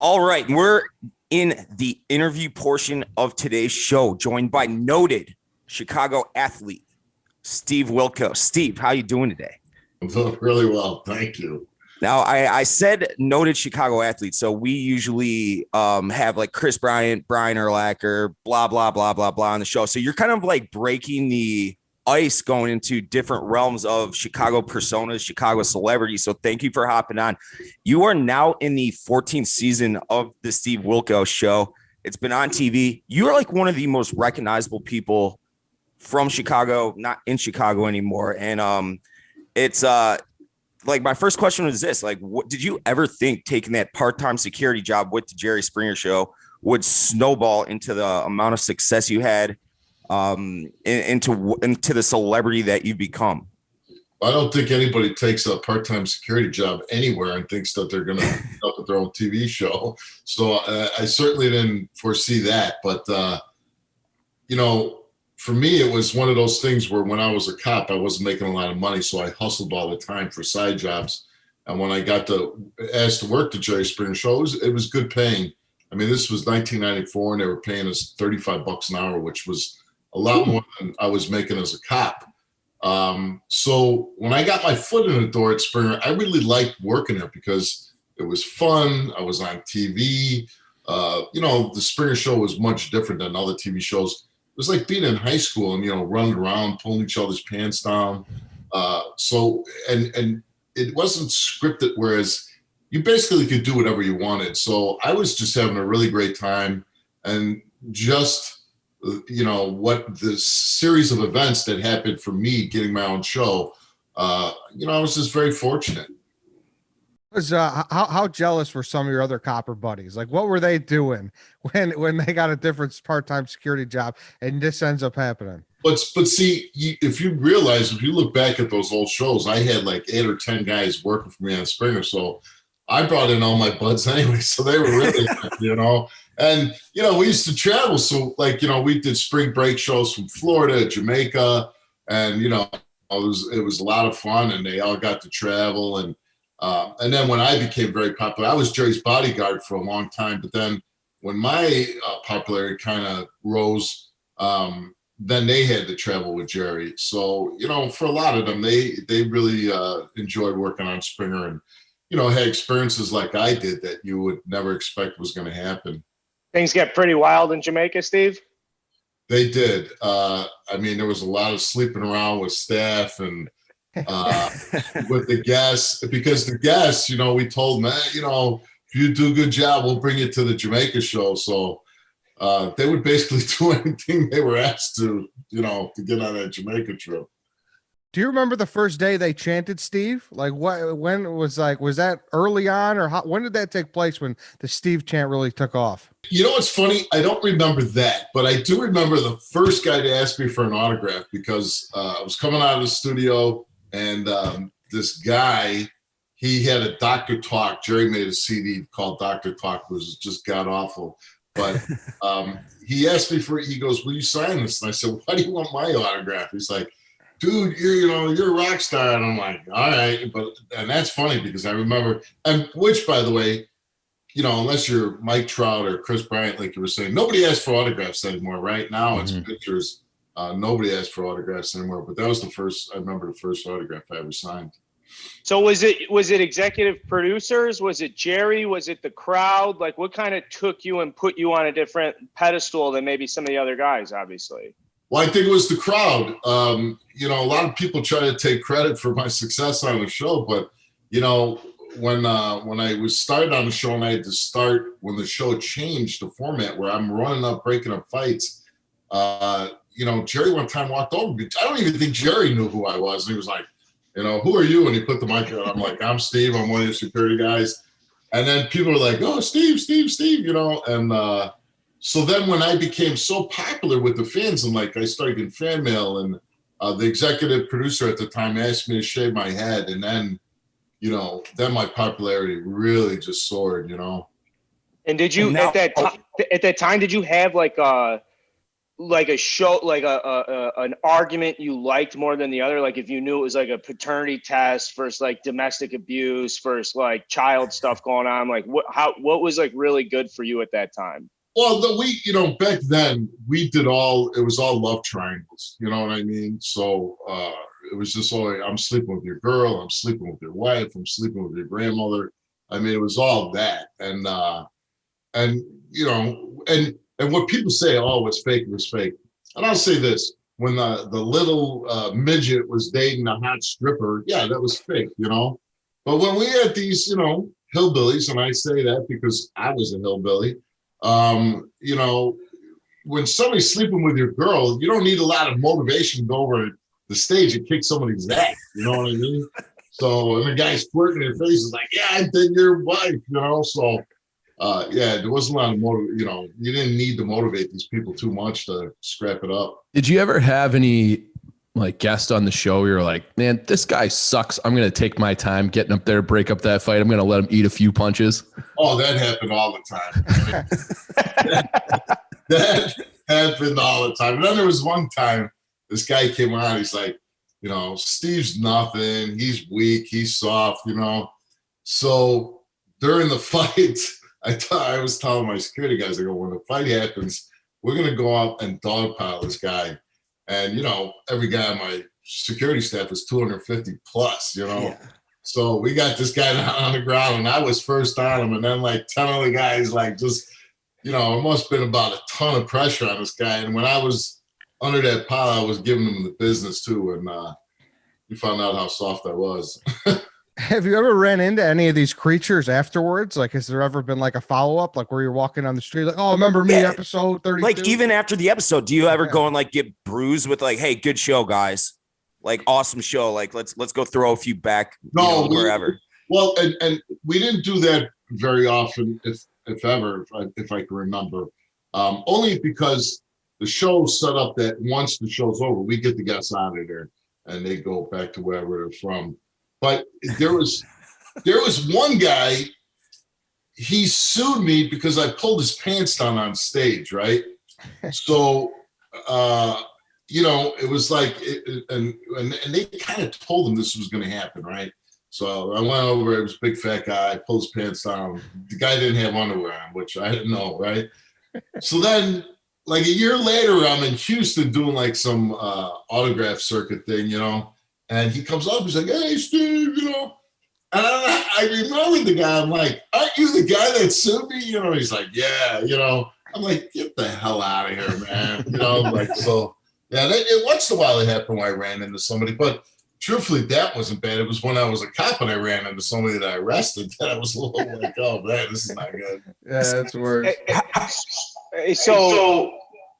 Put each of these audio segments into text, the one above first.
All right, we're in the interview portion of today's show, joined by noted Chicago athlete Steve Wilkos. Steve, how you doing today? I'm doing really well. Thank you. Now, I said noted Chicago athlete, so we usually have like Chris Bryant, Brian Urlacher, blah, blah, blah, blah, blah on the show. So you're kind of like breaking the ice going into different realms of Chicago personas, Chicago celebrities. So thank you for hopping on. You are now in the 14th season of the Steve Wilkos show. It's been on TV. You are like one of the most recognizable people from Chicago, not in Chicago anymore. And it's like my first question was this: like, what did you ever think taking that part-time security job with the Jerry Springer show would snowball into the amount of success you had, into the celebrity that you've become? I don't think anybody takes a part-time security job anywhere and thinks that they're going to end up with their own TV show. So I certainly didn't foresee that. But, for me, it was one of those things where when I was a cop, I wasn't making a lot of money. So I hustled all the time for side jobs. And when I got asked to work the Jerry Springer show, it was good paying. I mean, this was 1994 and they were paying us $35 an hour, which was a lot more than I was making as a cop. So when I got my foot in the door at Springer, I really liked working there because it was fun. I was on TV. The Springer show was much different than other TV shows. It was like being in high school and, running around, pulling each other's pants down. And it wasn't scripted, whereas you basically could do whatever you wanted. So I was just having a really great time, and just, what the series of events that happened for me getting my own show, I was just very fortunate. How jealous were some of your other copper buddies? Like, what were they doing when they got a different part-time security job and this ends up happening? But see, if you look back at those old shows, I had like 8 or 10 guys working for me on Springer. So I brought in all my buds anyway. So they were really, and, we used to travel. So we did spring break shows from Florida, Jamaica, and, it was a lot of fun, and they all got to travel. And then when I became very popular, I was Jerry's bodyguard for a long time. But then when my popularity kind of rose, then they had to travel with Jerry. So, for a lot of them, they really enjoyed working on Springer and, had experiences like I did that you would never expect was going to happen. Things get pretty wild in Jamaica, Steve? They did. There was a lot of sleeping around with staff and with the guests, because the guests, we told them, if you do a good job, we'll bring you to the Jamaica show. So they would basically do anything they were asked to get on that Jamaica trip. Do you remember the first day they chanted, Steve? Like, when it was that early on, or when did that take place when the Steve chant really took off? What's funny? I don't remember that, but I do remember the first guy to ask me for an autograph, because I was coming out of the studio. And this guy, he had a Dr. Talk. Jerry made a CD called Dr. Talk, which was just god awful. But he asked me he goes, will you sign this? And I said, why do you want my autograph? He's like, dude, you're a rock star. And I'm like, all right. And that's funny, because I remember, and which, by the way, unless you're Mike Trout or Chris Bryant, like you were saying, nobody asks for autographs anymore. Right now, it's pictures. Nobody asked for autographs anymore, but that was I remember the first autograph I ever signed. So was it executive producers? Was it Jerry? Was it the crowd? Like, what kind of took you and put you on a different pedestal than maybe some of the other guys, obviously? Well, I think it was the crowd. A lot of people try to take credit for my success on the show, but, when I was started on the show, and I had to start when the show changed the format where I'm breaking up fights, Jerry one time walked over me. I don't even think Jerry knew who I was. And he was like, who are you? And he put the mic on. I'm like, I'm Steve. I'm one of the security guys. And then people were like, oh, Steve. And so then when I became so popular with the fans, and I started getting fan mail, and the executive producer at the time asked me to shave my head. And then, then my popularity really just soared, And did you, at that time, did you have like like a show, like an argument you liked more than the other? Like if you knew it was like a paternity test versus like domestic abuse versus like child stuff going on, like what was like really good for you at that time? Well, back then it was all love triangles, you know what I mean? So it was just all like, I'm sleeping with your girl, I'm sleeping with your wife, I'm sleeping with your grandmother. I mean, it was all that. And what people say, oh, it's fake, it was fake. And I'll say this, when the little midget was dating a hot stripper, yeah, that was fake, you know? But when we had these, hillbillies, and I say that because I was a hillbilly, when somebody's sleeping with your girl, you don't need a lot of motivation to go over the stage and kick somebody's ass. You know what I mean? So, and the guy's flirting in their face is like, yeah, I think your wife, So, there wasn't a lot of you didn't need to motivate these people too much to scrap it up. Did you ever have any like guest on the show where you're like, man, this guy sucks. I'm going to take my time getting up there, break up that fight. I'm going to let him eat a few punches. Oh, that happened all the time. that happened all the time. And then there was one time this guy came on. He's like, Steve's nothing. He's weak. He's soft, So during the fight, I was telling my security guys, I go, when the fight happens, we're going to go out and dogpile this guy. And, every guy on my security staff was 250 plus, Yeah. So we got this guy on the ground and I was first on him. And then like 10 other guys, like just, it must have been about a ton of pressure on this guy. And when I was under that pile, I was giving him the business too. And you found out how soft I was. Have you ever ran into any of these creatures afterwards? Like, has there ever been like a follow-up, like where you're walking on the street, like, oh, remember me, episode 32? Like even after the episode, do you ever go and like get bruised with like, hey, good show, guys? Like awesome show. Like let's go throw a few back wherever. Well, and we didn't do that very often, if ever, if I can remember. Only because the show's set up that once the show's over, we get the guests out of there and they go back to wherever they're from. But there was one guy, he sued me because I pulled his pants down on stage, right? So, it was like, and they kind of told him this was going to happen, right? So I went over, it was a big fat guy, pulled his pants down. The guy didn't have underwear on, which I didn't know, right? So then, like a year later, I'm in Houston doing like some autograph circuit thing, and he comes up, he's like, hey, Steve, And I remember the guy, I'm like, aren't you the guy that sued me? He's like, yeah, I'm like, get the hell out of here, man. So, yeah, once in a while it happened when I ran into somebody, but truthfully, that wasn't bad. It was when I was a cop and I ran into somebody that I arrested that I was a little like, oh, man, this is not good. Yeah, that's worse. So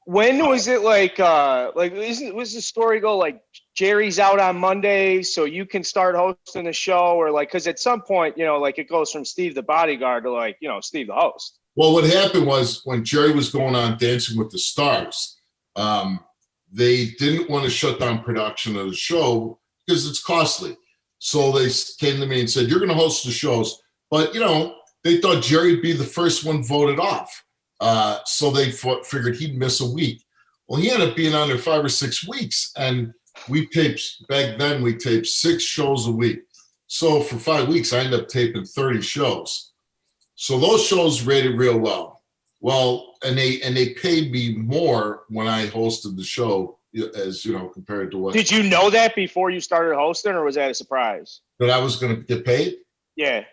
when was it like was the story go like Jerry's out on Monday so you can start hosting the show, or like, because at some point, like it goes from Steve the Bodyguard to like, Steve the host? Well, what happened was when Jerry was going on Dancing with the Stars, they didn't want to shut down production of the show because it's costly. So they came to me and said, you're going to host the shows. But, they thought Jerry would be the first one voted off. So they figured he'd miss a week. Well, he ended up being on there 5 or 6 weeks. And back then we taped 6 shows a week. So for 5 weeks, I ended up taping 30 shows. So those shows rated real well. Well, and they paid me more when I hosted the show, as compared to what. Did you know that before you started hosting, or was that a surprise? That I was going to get paid? Yeah.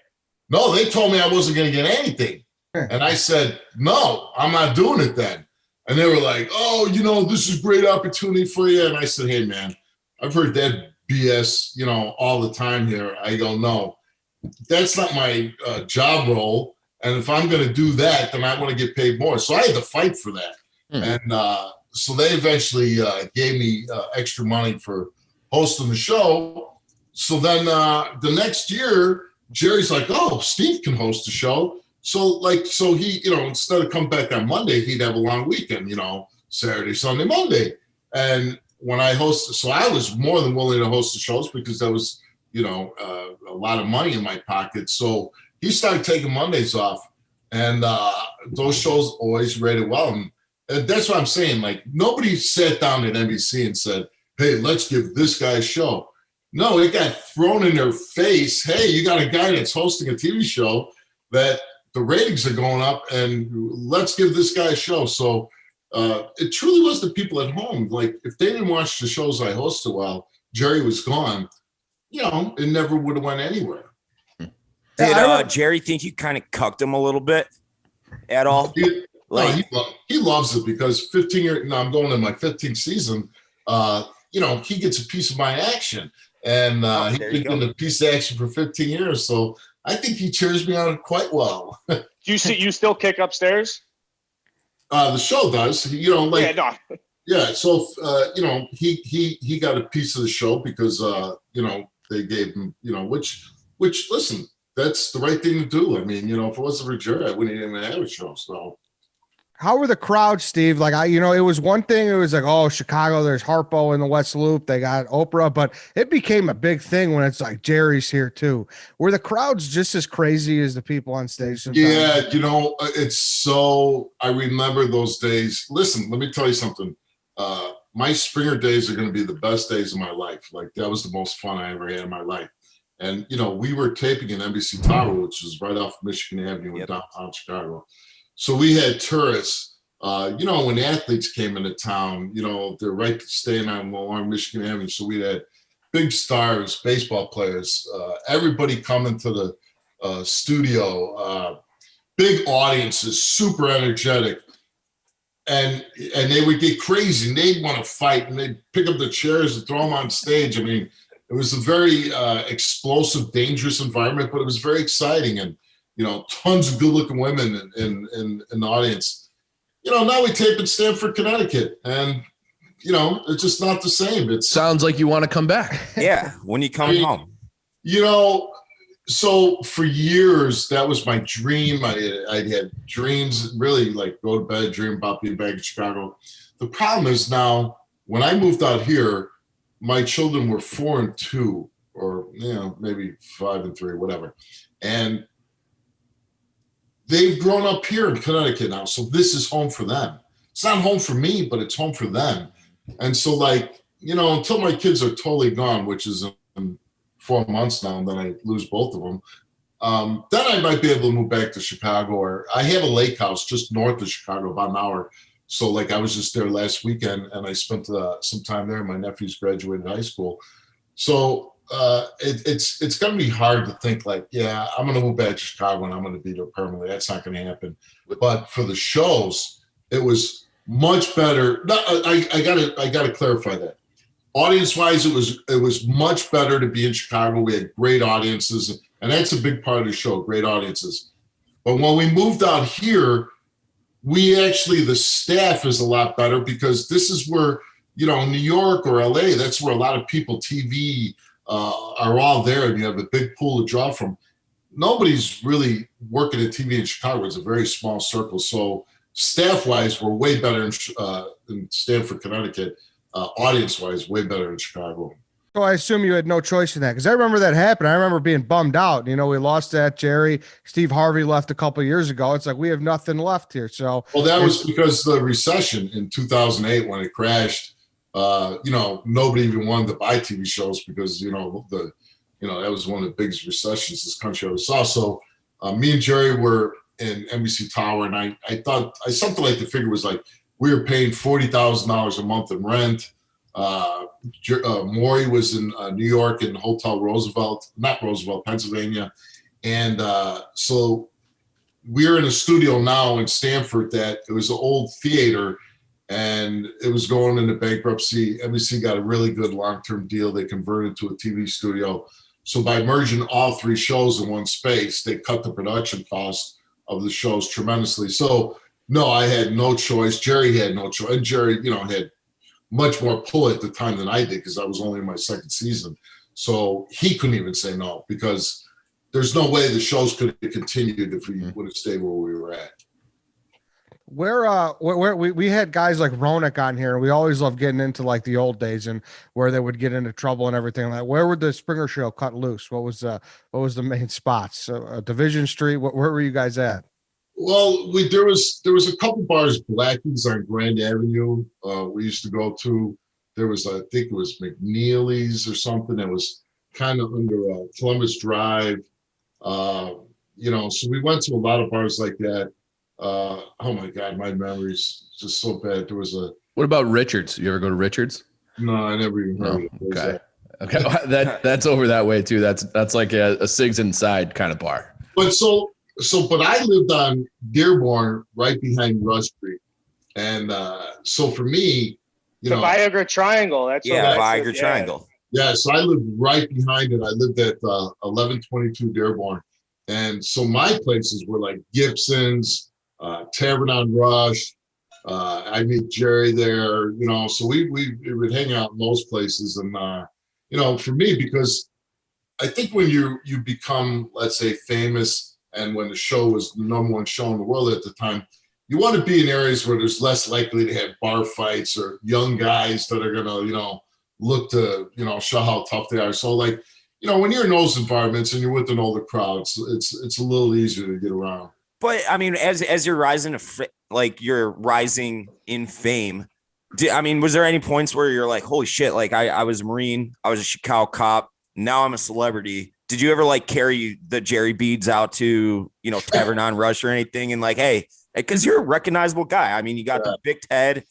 No, they told me I wasn't going to get anything. And I said, no, I'm not doing it then. And they were like, oh, this is a great opportunity for you. And I said, hey, man, I've heard that BS, all the time here. I go, no, that's not my job role. And if I'm going to do that, then I want to get paid more. So I had to fight for that. And so they eventually gave me extra money for hosting the show. So then the next year, Jerry's like, oh, Steve can host the show. So he, instead of come back on Monday, he'd have a long weekend, Saturday, Sunday, Monday. And when I hosted, so I was more than willing to host the shows because that was, a lot of money in my pocket. So he started taking Mondays off, and those shows always rated well. And And that's what I'm saying. Like, nobody sat down at NBC and said, hey, let's give this guy a show. No, it got thrown in their face. Hey, you got a guy that's hosting a TV show that the ratings are going up, and let's give this guy a show. So it truly was the people at home. Like, if they didn't watch the shows I hosted while Jerry was gone, it never would have went anywhere. Did Jerry think you kind of cucked him a little bit at all? He loves it because 15 years. Now I'm going to my 15th season. He gets a piece of my action, and he's been getting a piece of action for 15 years. So I think he cheers me on quite well. You still kick upstairs? The show does. Yeah. So he got a piece of the show because they gave him which listen, that's the right thing to do. I mean, if it wasn't for Jerry, I wouldn't even have a show. So. How were the crowds, Steve? Like, it was one thing. It was like, oh, Chicago, there's Harpo in the West Loop. They got Oprah, but it became a big thing when it's like Jerry's here too. Were the crowds just as crazy as the people on stage sometimes? Yeah, it's so. I remember those days. Listen, let me tell you something. My Springer days are going to be the best days of my life. Like, that was the most fun I ever had in my life. And we were taping in NBC Tower, which was right off Michigan Avenue in downtown Chicago. So we had tourists, when athletes came into town, they're right staying on along Michigan Avenue. So we had big stars, baseball players, everybody coming to the studio, big audiences, super energetic. And they would get crazy and they'd want to fight and they'd pick up the chairs and throw them on stage. I mean, it was a very explosive, dangerous environment, but it was very exciting. And tons of good-looking women in the audience. Now we tape in Stamford, Connecticut, and it's just not the same. It sounds like you want to come back. Yeah, when you come home. So for years that was my dream. I had dreams, really, like go to bed, dream about being back in Chicago. The problem is now when I moved out here, my children were 4 and 2, or maybe 5 and 3, whatever, and they've grown up here in Connecticut now, so this is home for them. It's not home for me, but it's home for them. And so, until my kids are totally gone, which is in 4 months now, and then I lose both of them, then I might be able to move back to Chicago. Or I have a lake house just north of Chicago, about an hour. So, I was just there last weekend, and I spent some time there. My nephews graduated high school. So, it's going to be hard to think I'm going to move back to Chicago and I'm going to be there permanently. That's not going to happen. But for the shows, it was much better. I got to clarify that. Audience wise, it was much better to be in Chicago. We had great audiences, and that's a big part of the show, great audiences. But when we moved out here, the staff is a lot better because this is where, New York or LA, that's where a lot of people, TV, are all there, and you have a big pool to draw from. Nobody's really working at TV in Chicago. It's a very small circle. So staff-wise, we're way better in Stamford, Connecticut. Audience-wise, way better in Chicago. So I assume you had no choice in that, because I remember that happened. I remember being bummed out. We lost that Jerry. Steve Harvey left a couple of years ago. It's like we have nothing left here. So that was because the recession in 2008 when it crashed. Nobody even wanted to buy TV shows because, that was one of the biggest recessions this country ever saw. So me and Jerry were in NBC Tower, and I thought something like the figure was like we were paying $40,000 a month in rent. Maury was in New York in Hotel Pennsylvania. And so we're in a studio now in Stamford that it was an old theater, and it was going into bankruptcy. NBC got a really good long-term deal. They converted to a TV studio. So by merging all 3 shows in one space, they cut the production cost of the shows tremendously. So no, I had no choice. Jerry had no choice. And Jerry, had much more pull at the time than I did because I was only in my 2nd season. So he couldn't even say no because there's no way the shows could have continued if we would have stayed where we were at. Where we had guys like Ronak on here, and we always love getting into the old days and where they would get into trouble and everything like that. Where would the Springer Show cut loose? What was the main spots? Division Street. Where were you guys at? Well, there was a couple bars, Blackie's on Grand Avenue. We used to go to. There was, I think it was McNeely's or something that was kind of under Columbus Drive. So we went to a lot of bars like that. Oh my God, my memory's just so bad. There was a. What about Richards? You ever go to Richards? No, I never even heard of it. Okay. Okay. That's over that way too. That's like a Sigs Inside kind of bar. But but I lived on Dearborn right behind Rush Street. And so for me, the Viagra Triangle. That's Viagra Triangle. Yeah, so I lived right behind it. I lived at 1122 Dearborn. And so my places were like Gibson's, Tavern on Rush. I meet Jerry there, so we would hang out in those places. And, for me, because I think when you become, let's say, famous, and when the show was the number one show in the world at the time, you want to be in areas where there's less likely to have bar fights or young guys that are going to, look to, show how tough they are. So like, when you're in those environments and you're with an older crowd, it's a little easier to get around. But I mean, as you're rising you're rising in fame, was there any points where you're like, holy shit, like I was a Marine, I was a Chicago cop, now I'm a celebrity. Did you ever carry the Jerry beads out to, Tavern on Rush or anything? And hey, because you're a recognizable guy. I mean, you got the big head,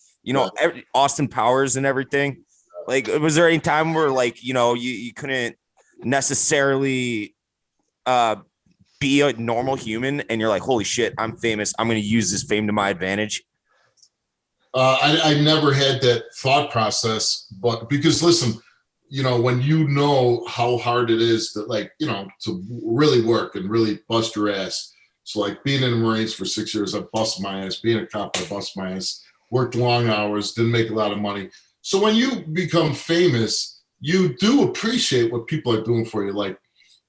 Austin Powers and everything. Was there any time where you couldn't necessarily be a normal human and you're like, holy shit, I'm famous, I'm going to use this fame to my advantage? I never had that thought process, but because listen, when you know how hard it is to to really work and really bust your ass. So being in the Marines for 6 years, I busted my ass. Being a cop, I busted my ass. Worked long hours, didn't make a lot of money. So when you become famous, you do appreciate what people are doing for you.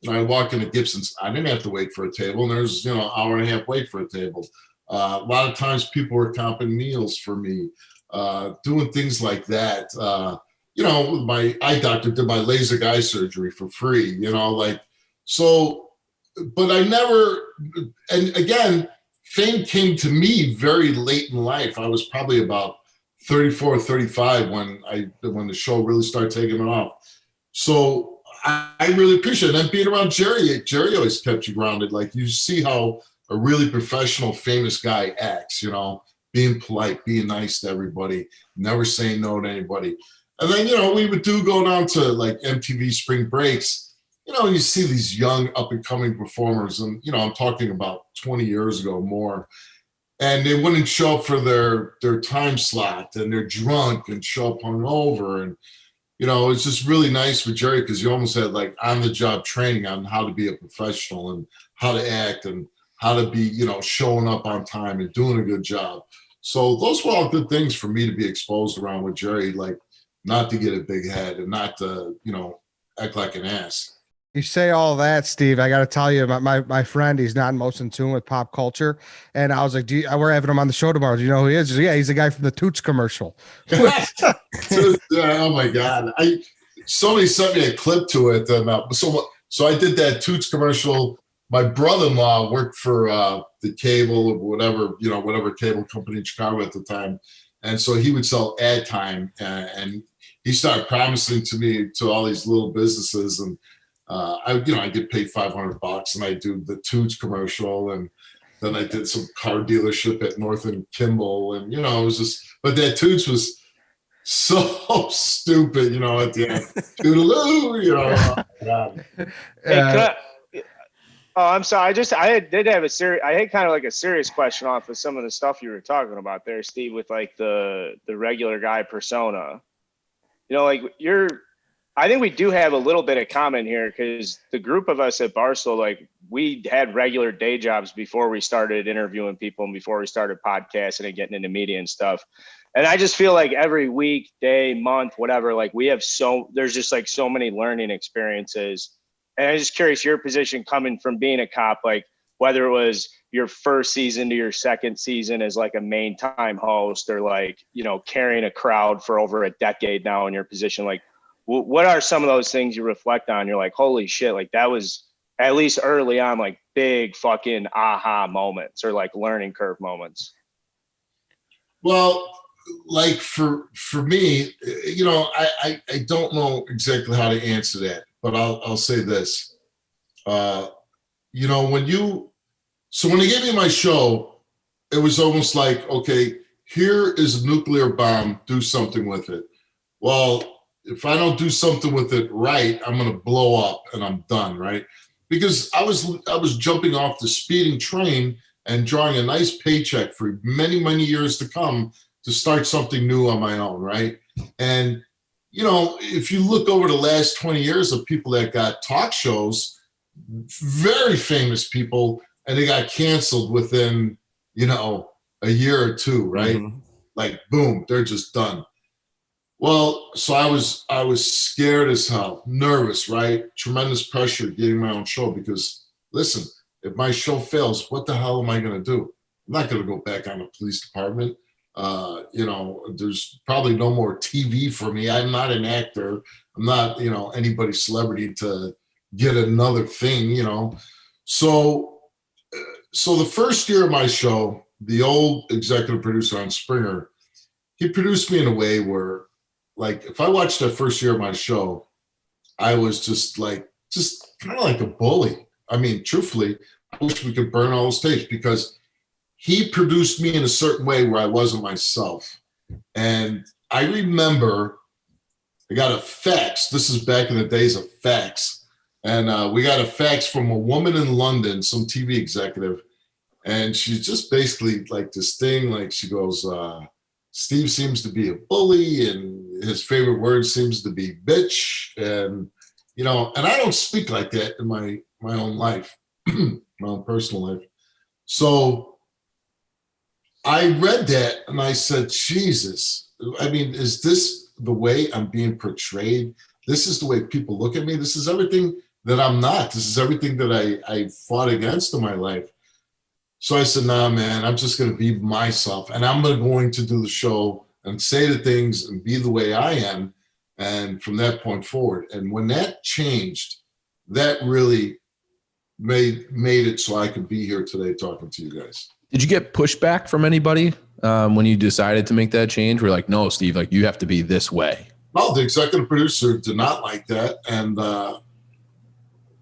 I walk into Gibson's, I didn't have to wait for a table, and there's an hour and a half wait for a table. A lot of times people were comping meals for me, doing things like that. My eye doctor did my LASIK eye surgery for free, so, but I never, and again, fame came to me very late in life. I was probably about 34, 35 when the show really started taking it off. So I really appreciate it. And being around Jerry always kept you grounded. You see how a really professional, famous guy acts, being polite, being nice to everybody, never saying no to anybody. And then, we would go down to MTV spring breaks, you see these young up and coming performers. And, I'm talking about 20 years ago more. And they wouldn't show up for their time slot, and they're drunk and show up hungover. And, it's just really nice with Jerry because you almost had on the job training on how to be a professional and how to act and how to be, showing up on time and doing a good job. So those were all good things for me to be exposed around with Jerry, not to get a big head and not to, act like an ass. You say all that, Steve. I got to tell you, my friend, he's not most in tune with pop culture. And I was like, we're having him on the show tomorrow. Do you know who he is? Yeah, he's the guy from the Toots commercial. Oh my God. Somebody sent me a clip to it. And so I did that Toots commercial. My brother-in-law worked for the cable or whatever cable company in Chicago at the time. And so he would sell ad time, and he started promising to all these little businesses. And I get paid $500 and I do the Toots commercial, and then I did some car dealership at North and Kimball, and it was just, but that Toots was so stupid, at the end. Toodaloo, oh God. I'm sorry. I had kind of a serious question off of some of the stuff you were talking about there, Steve, with the regular guy persona. I think we do have a little bit of common here because the group of us at Barstool, we had regular day jobs before we started interviewing people and before we started podcasting and getting into media and stuff. And I just feel every week, day, month, whatever, we have there's just so many learning experiences. And I'm just curious, your position coming from being a cop, whether it was your first season to your second season as a main time host or carrying a crowd for over a decade now in your position, what are some of those things you reflect on? You're like, holy shit, that was at least early on, like big fucking aha moments or like learning curve moments? Well, like for me, I don't know exactly how to answer that, but I'll say this. When they gave me my show, it was almost like, okay, here is a nuclear bomb, do something with it. Well, if I don't do something with it right, I'm going to blow up and I'm done, right? Because I was jumping off the speeding train and drawing a nice paycheck for many, many years to come to start something new on my own, right? And, if you look over the last 20 years of people that got talk shows, very famous people, and they got canceled within, a year or two, right? Mm-hmm. Like, boom, they're just done. Well, so I was scared as hell, nervous, right? Tremendous pressure getting my own show because, listen, if my show fails, what the hell am I going to do? I'm not going to go back on the police department. There's probably no more TV for me. I'm not an actor. I'm not, anybody's celebrity to get another thing, So the first year of my show, the old executive producer on Springer, he produced me in a way where, like, if I watched that first year of my show, I was just kind of like a bully. I mean, truthfully, I wish we could burn all those tapes because he produced me in a certain way where I wasn't myself. And I remember I got a fax. This is back in the days of fax. And we got a fax from a woman in London, some TV executive. And she's just basically like this thing, like she goes, Steve seems to be a bully and his favorite word seems to be bitch. And, and I don't speak like that in my own life, my own personal life. So I read that and I said, Jesus, I mean, is this the way I'm being portrayed? This is the way people look at me. This is everything that I'm not. This is everything that I fought against in my life. So I said, nah, man, I'm just going to be myself. And I'm going to do the show and say the things and be the way I am. And from that point forward. And when that changed, that really made it so I could be here today talking to you guys. Did you get pushback from anybody when you decided to make that change? We're like, no, Steve, like you have to be this way. Well, the executive producer did not like that. And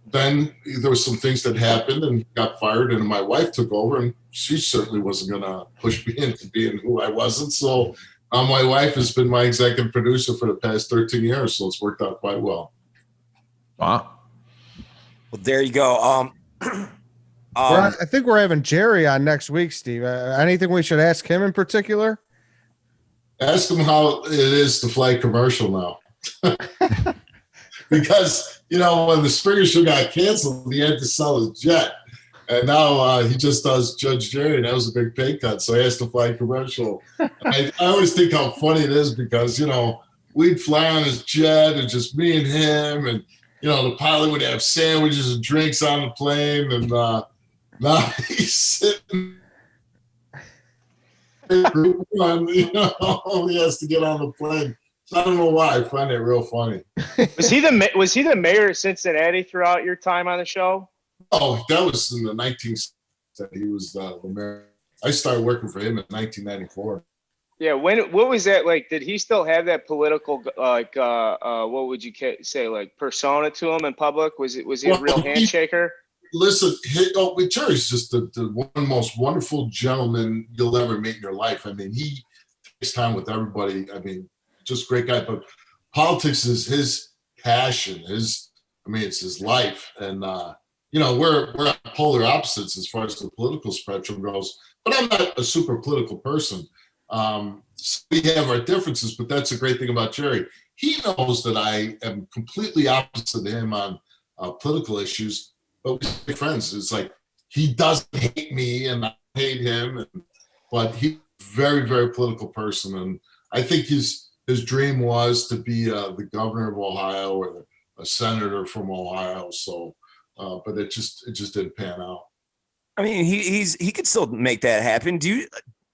then there was some things that happened and got fired and my wife took over and she certainly wasn't going to push me into being who I wasn't. So my wife has been my executive producer for the past 13 years. So it's worked out quite well. Wow. Well, there you go. I think we're having Jerry on next week, Steve. Anything we should ask him in particular? Ask him how it is to fly commercial now. Because, when the Springer show got canceled, he had to sell his jet. And now he just does Judge Jerry, and that was a big pay cut. So he has to fly commercial. I always think how funny it is because, we'd fly on his jet and just me and him. And, the pilot would have sandwiches and drinks on the plane. And now he's sitting. He has to get on the plane. So I don't know why. I find it real funny. Was he the mayor of Cincinnati throughout your time on the show? Oh, that was in the 1970s. He was the mayor. I started working for him in 1994. Yeah. What was that like? Did he still have that political, what would you say, like persona to him in public? Was he a real handshaker? Listen, Jerry's just the one most wonderful gentleman you'll ever meet in your life. I mean, he takes time with everybody. I mean, just great guy. But politics is his passion. It's his life. And we're polar opposites as far as the political spectrum goes. But I'm not a super political person. So we have our differences, but that's a great thing about Jerry. He knows that I am completely opposite to him on political issues. But we're friends. It's like he doesn't hate me and I hate him, but he's a very, very political person. And I think his dream was to be the governor of Ohio or a senator from Ohio. So, but it just didn't pan out. I mean, he could still make that happen. Do you?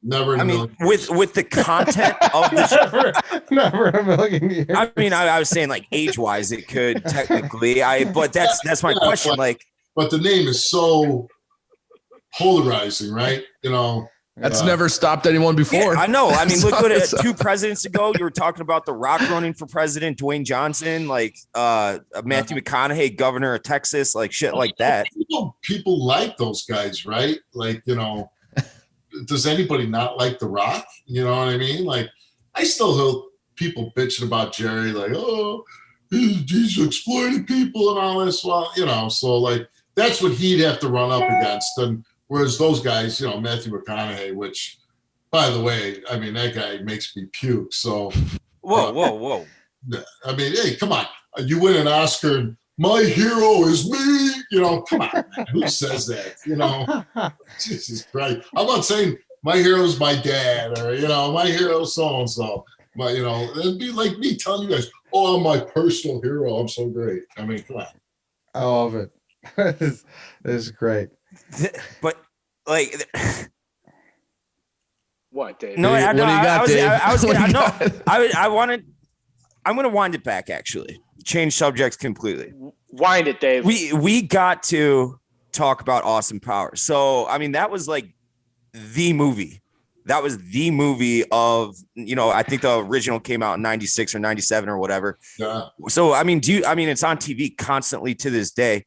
Never. I mean, with the content of the show, never in a million years. I mean, I was saying like age wise, it could technically. But that's my question. Like. but the name is so polarizing, right? You know, That's never stopped anyone before. Yeah, I know. I mean, look So at it. it's- 2 presidents ago, you were talking about The Rock running for president, Dwayne Johnson, like Matthew McConaughey, governor of Texas, like shit like that. People like those guys, right? Like, you know, does anybody not like The Rock? You know what I mean? Like, I still hear people bitching about Jerry, like, oh, he's exploiting people and all this. Well, you know, so like that's what he'd have to run up against. And whereas those guys, you know, Matthew McConaughey, which, by the way, I mean, that guy makes me puke. So, Whoa. I mean, hey, come on. You win an Oscar, and my hero is me. You know, come on, man. Who says that? You know, Jesus Christ. I'm not saying my hero's my dad or, you know, my hero's so-and-so. But, you know, it'd be like me telling you guys, oh, I'm my personal hero. I'm so great. I mean, come on. I love it. This is great. But like, What, Dave? no, Dave, I, what do you got, Dave? I was What do gonna, you no, got? I wanted. I'm gonna wind it back. Actually, change subjects completely. Wind it, Dave. We got to talk about Austin Powers. So I mean, that was like the movie. That was the movie of, you know, I think the original came out in 96 or 97 or whatever. Yeah. So I mean, it's on TV constantly to this day.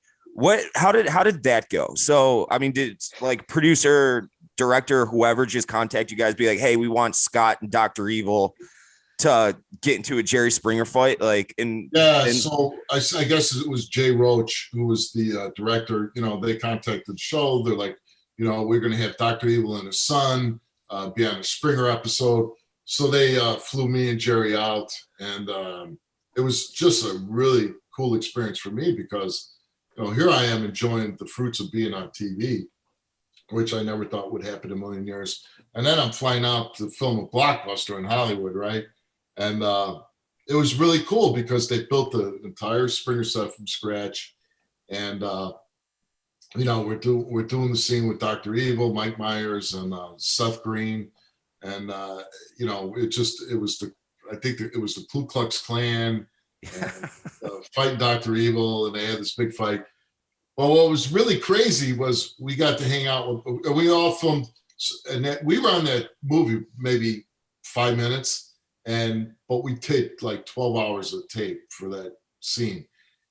How did that go? So I mean, did like producer, director, whoever just contact you guys, be like, hey, we want Scott and Dr. Evil to get into a Jerry Springer fight? Like, So I guess it was Jay Roach, who was the director. You know, they contacted the show. They're like, you know, we're going to have Dr. Evil and his son be on a Springer episode. So they flew me and Jerry out, and it was just a really cool experience for me because, you know, here I am enjoying the fruits of being on TV, which I never thought would happen in a million years. And then I'm flying out to film a blockbuster in Hollywood, right? And it was really cool because they built the entire Springer set from scratch. And, you know, we're doing the scene with Dr. Evil, Mike Myers, and Seth Green. And, you know, it was the Ku Klux Klan and fighting Dr. Evil, and they had this big fight. Well, what was really crazy was we got to hang out with, we all filmed, and we were on that movie maybe 5 minutes, but we taped like 12 hours of tape for that scene,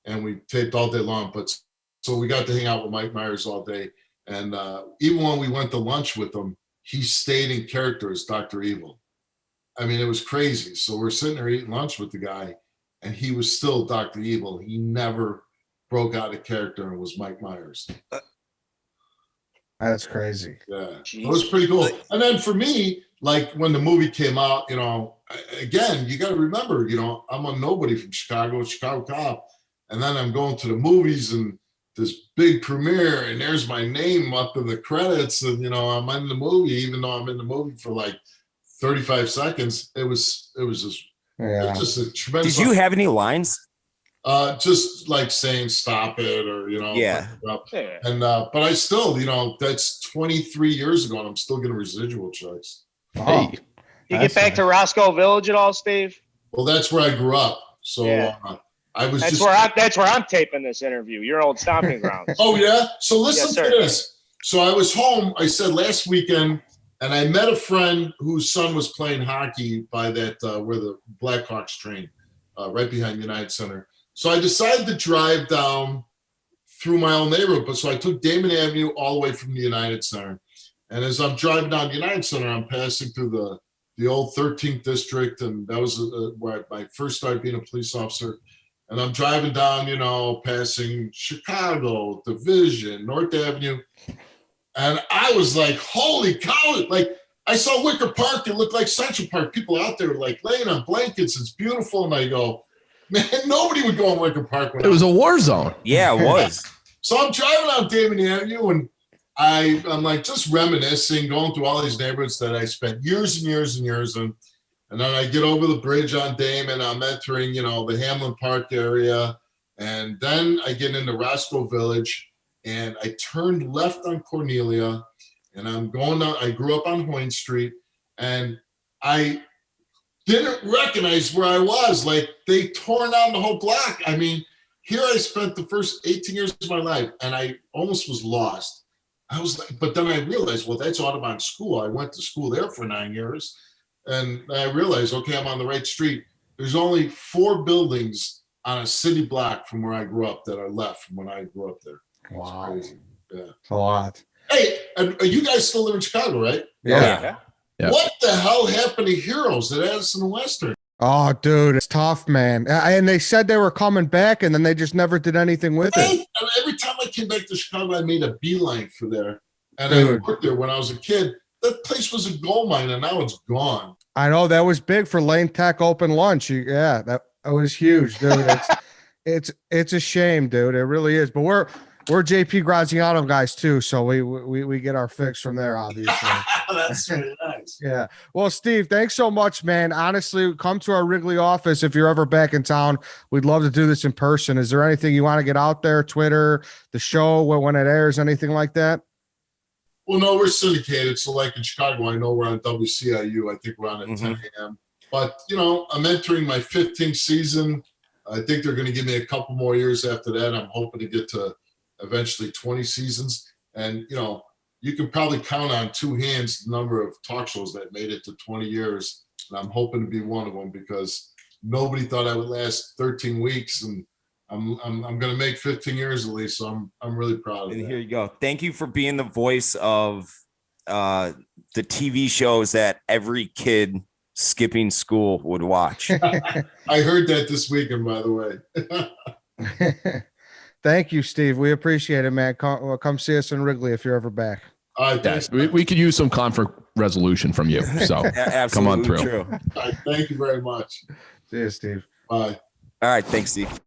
and we taped all day long. But so we got to hang out with Mike Myers all day, and even when we went to lunch with him, he stayed in character as Dr. Evil. I mean, it was crazy. So we're sitting there eating lunch with the guy, and he was still Dr. Evil. He never broke out of character and was Mike Myers. That's crazy. Yeah, Jeez. it was pretty cool. And then for me, like when the movie came out, you know, again, you got to remember, you know, I'm a nobody from Chicago cop, and then I'm going to the movies and this big premiere, and there's my name up in the credits, and you know, I'm in the movie, even though I'm in the movie for like 35 seconds. It was just a tremendous. did you have any lines? Just like saying stop it, or you know, Yeah. Yeah. and but I still, you know, that's 23 years ago, and I'm still getting residual checks. Oh, Hey, You get back to Roscoe Village at all, Steve? Well, that's where I grew up, so Yeah. I was That's just. that's where I'm taping this interview. Your old stomping grounds. Oh yeah. So listen Yes, to sir. this. So I was home. I said last weekend, and I met a friend whose son was playing hockey by that where the Blackhawks train, right behind United Center. So I decided to drive down through my own neighborhood. But so I took Damon Avenue all the way from the United Center. And as I'm driving down the United Center, I'm passing through the old 13th district. And that was where I first started being a police officer. And I'm driving down, you know, passing Chicago, Division, North Avenue. And I was like, holy cow. Like, I saw Wicker Park. It looked like Central Park. People out there like laying on blankets. It's beautiful. And I go, man, nobody would go in Wicker Park. it was a war zone. Yeah, it was. So I'm driving on Damon Avenue, and I'm like just reminiscing, going through all these neighborhoods that I spent years and years and years in. And then I get over the bridge on Damon. I'm entering, you know, the Hamlin Park area. And then I get into Roscoe Village, and I turned left on Cornelia, and I'm going down. I grew up on Hoyne Street, and I didn't recognize where I was. Like, they torn down the whole block. I mean, here I spent the first 18 years of my life, and I almost was lost. I was like, but then I realized, well, that's Audubon School. I went to school there for 9 years, and I realized, okay, I'm on the right street. There's only 4 buildings on a city block from where I grew up that are left from when I grew up there. Wow. It's crazy. Yeah. A lot. Hey, and you guys still live in Chicago, right? Yeah. Yeah. What the hell happened to Heroes at Addison Western? Oh, dude, it's tough, man. And they said they were coming back, and then they just never did anything with it. And every time I came back to Chicago, I made a beeline for there. And Dude. I worked there when I was a kid. That place was a gold mine, and now it's gone. I know that was big for Lane Tech open lunch. Yeah, that was huge, dude. It's a shame, dude. It really is. But we're JP Graziano guys too, so we get our fix from there, obviously. That's really nice. Yeah. Well, Steve, thanks so much, man. Honestly, come to our Wrigley office if you're ever back in town. We'd love to do this in person. Is there anything you want to get out there? Twitter, the show, when it airs, anything like that? Well, no, we're syndicated. So like in Chicago, I know we're on WCIU. I think we're on at 10 a.m. But, I'm entering my 15th season. I think they're going to give me a couple more years after that. I'm hoping to get to eventually 20 seasons. And, you can probably count on 2 hands the number of talk shows that made it to 20 years. And I'm hoping to be one of them because nobody thought I would last 13 weeks. And I'm going to make 15 years at least. So I'm really proud of And that. here you go. Thank you for being the voice of the TV shows that every kid skipping school would watch. I heard that this weekend, by the way. Thank you, Steve. We appreciate it, man. Come see us in Wrigley if you're ever back. All right, Yes, we could use some conflict resolution from you. So Absolutely come on through. true. All right, thank you very much. See you, Steve. Bye. All right. Thanks, Steve.